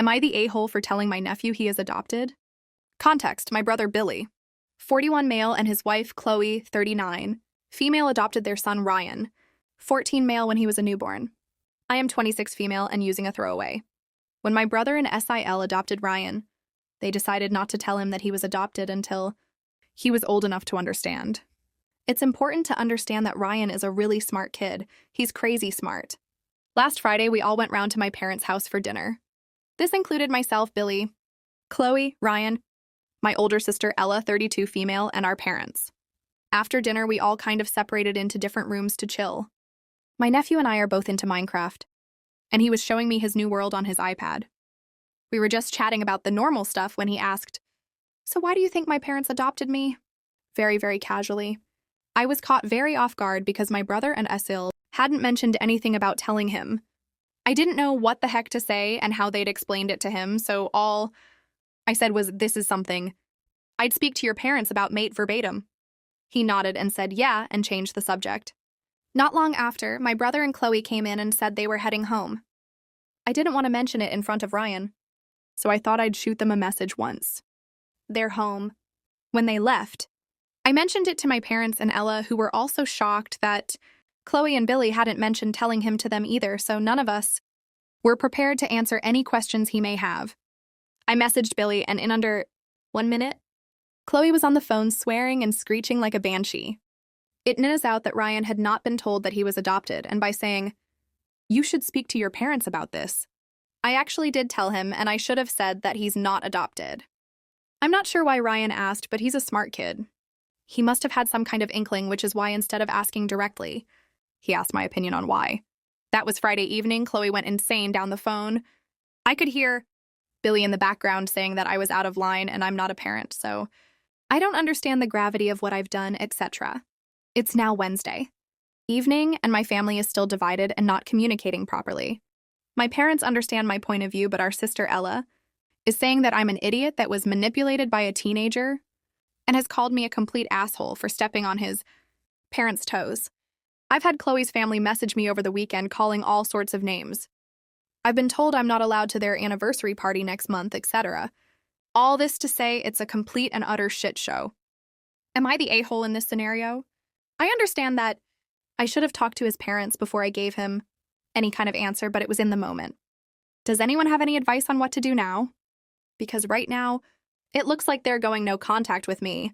Am I the a-hole for telling my nephew he is adopted? Context: my brother Billy, 41 male, and his wife Chloe, 39, female, adopted their son Ryan, 14 male, when he was a newborn. I am 26 female and using a throwaway. When my brother and SIL adopted Ryan, they decided not to tell him that he was adopted until he was old enough to understand. It's important to understand that Ryan is a really smart kid. He's crazy smart. Last Friday, we all went round to my parents' house for dinner. This included myself, Billy, Chloe, Ryan, my older sister Ella, 32 female, and our parents. After dinner, we all kind of separated into different rooms to chill. My nephew and I are both into Minecraft, and he was showing me his new world on his iPad. We were just chatting about the normal stuff when he asked, "So why do you think my parents adopted me?" Very, very casually. I was caught very off guard because my brother and Esil hadn't mentioned anything about telling him. I didn't know what the heck to say and how they'd explained it to him, so all I said was, "This is something I'd speak to your parents about, mate," verbatim. He nodded and said yeah, and changed the subject. Not long after, my brother and Chloe came in and said they were heading home. I didn't want to mention it in front of Ryan, so I thought I'd shoot them a message once. They're home. When they left, I mentioned it to my parents and Ella, who were also shocked that Chloe and Billy hadn't mentioned telling him to them either, so none of us were prepared to answer any questions he may have. I messaged Billy, and in under 1 minute, Chloe was on the phone swearing and screeching like a banshee. It turns out that Ryan had not been told that he was adopted, and by saying, "You should speak to your parents about this," I actually did tell him, and I should have said that he's not adopted. I'm not sure why Ryan asked, but he's a smart kid. He must have had some kind of inkling, which is why instead of asking directly, he asked my opinion on why. That was Friday evening. Chloe went insane down the phone. I could hear Billy in the background saying that I was out of line and I'm not a parent, so I don't understand the gravity of what I've done, etc. It's now Wednesday evening, and my family is still divided and not communicating properly. My parents understand my point of view, but our sister Ella is saying that I'm an idiot that was manipulated by a teenager and has called me a complete asshole for stepping on his parents' toes. I've had Chloe's family message me over the weekend calling all sorts of names. I've been told I'm not allowed to their anniversary party next month, etc. All this to say it's a complete and utter shit show. Am I the a-hole in this scenario? I understand that I should have talked to his parents before I gave him any kind of answer, but it was in the moment. Does anyone have any advice on what to do now? Because right now, it looks like they're going no contact with me,